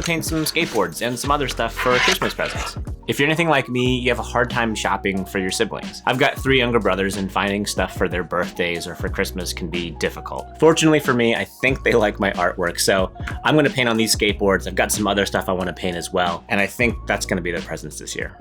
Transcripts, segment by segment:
paint some skateboards and some other stuff for Christmas presents. If you're anything like me, you have a hard time shopping for your siblings. I've got 3 younger brothers, and finding stuff for their birthdays or for Christmas can be difficult. Fortunately for me, I think they like my artwork, so I'm going to paint on these skateboards. I've got some other stuff I want to paint as well, and I think that's going to be their presents this year.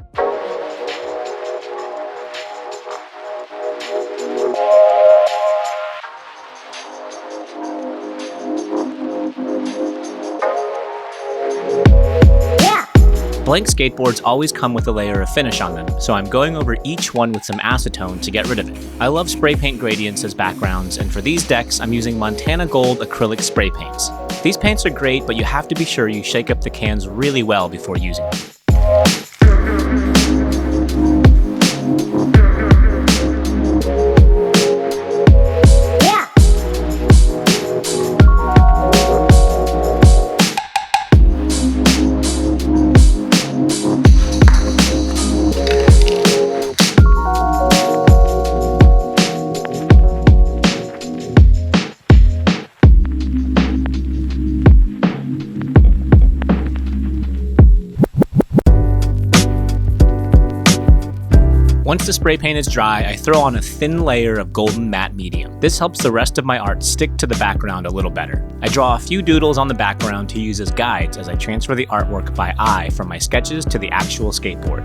Blank skateboards always come with a layer of finish on them, so I'm going over each one with some acetone to get rid of it. I love spray paint gradients as backgrounds, and for these decks, I'm using Montana Gold acrylic spray paints. These paints are great, but you have to be sure you shake up the cans really well before using them. Once the spray paint is dry, I throw on a thin layer of golden matte medium. This helps the rest of my art stick to the background a little better. I draw a few doodles on the background to use as guides as I transfer the artwork by eye from my sketches to the actual skateboard.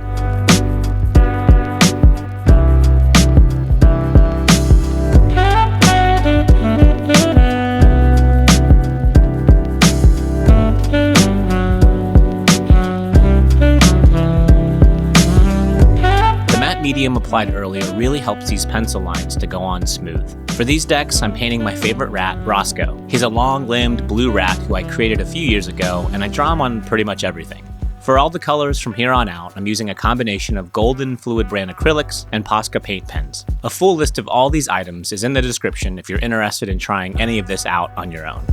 Medium applied earlier really helps these pencil lines to go on smooth. For these decks, I'm painting my favorite rat, Roscoe. He's a long-limbed blue rat who I created a few years ago, and I draw him on pretty much everything. For all the colors from here on out, I'm using a combination of Golden Fluid Brand acrylics and Posca paint pens. A full list of all these items is in the description if you're interested in trying any of this out on your own.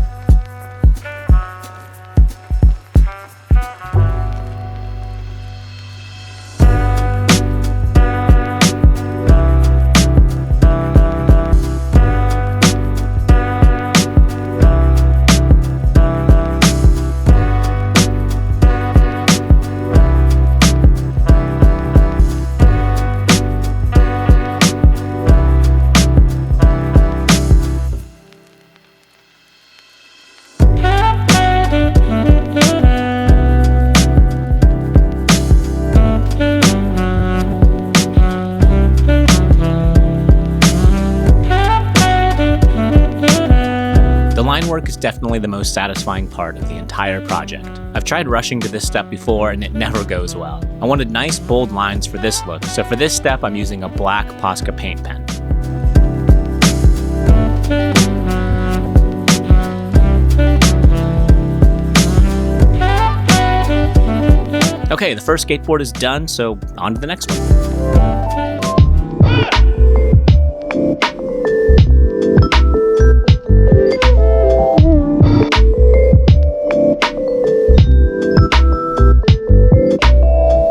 Line work is definitely the most satisfying part of the entire project. I've tried rushing to this step before and it never goes well. I wanted nice bold lines for this look, so for this step I'm using a black Posca paint pen. Okay, the first skateboard is done, so on to the next one.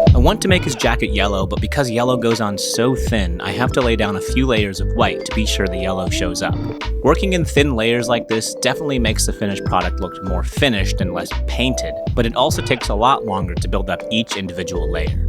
I want to make his jacket yellow, but because yellow goes on so thin, I have to lay down a few layers of white to be sure the yellow shows up. Working in thin layers like this definitely makes the finished product look more finished and less painted, but it also takes a lot longer to build up each individual layer.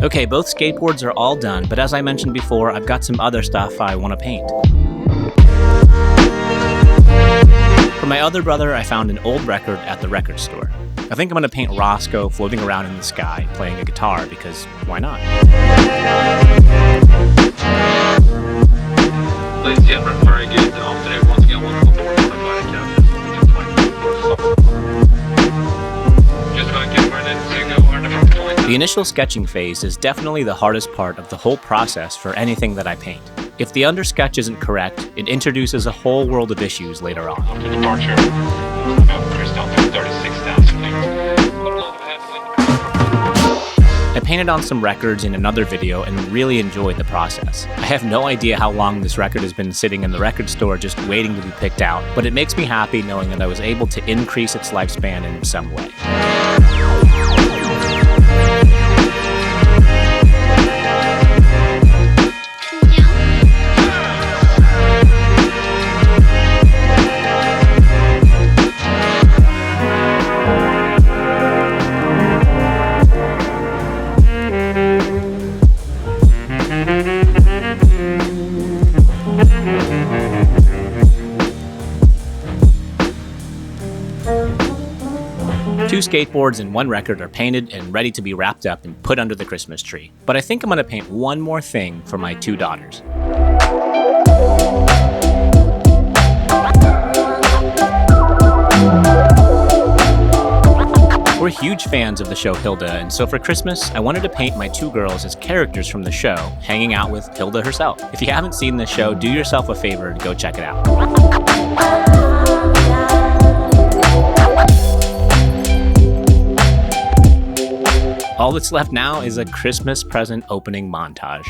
Okay, both skateboards are all done, but as I mentioned before, I've got some other stuff I want to paint. For my other brother, I found an old record at the record store. I think I'm going to paint Roscoe floating around in the sky, playing a guitar, because why not? Ladies and gentlemen, very good. Today, once again, welcome aboard. initial sketching phase is definitely the hardest part of the whole process for anything that I paint. If the undersketch isn't correct, it introduces a whole world of issues later on. After departure, increased down to 36,000 feet. I painted on some records in another video and really enjoyed the process. I have no idea how long this record has been sitting in the record store just waiting to be picked out, but it makes me happy knowing that I was able to increase its lifespan in some way. Two skateboards and one record are painted and ready to be wrapped up and put under the Christmas tree. But I think I'm going to paint one more thing for my two daughters. We're huge fans of the show Hilda, and so for Christmas, I wanted to paint my two girls as characters from the show, hanging out with Hilda herself. If you haven't seen this show, do yourself a favor and go check it out. All that's left now is a Christmas present opening montage.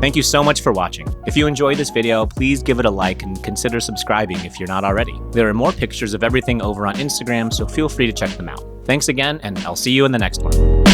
Thank you so much for watching. If you enjoyed this video, please give it a like and consider subscribing if you're not already. There are more pictures of everything over on Instagram, so feel free to check them out. Thanks again, and I'll see you in the next one.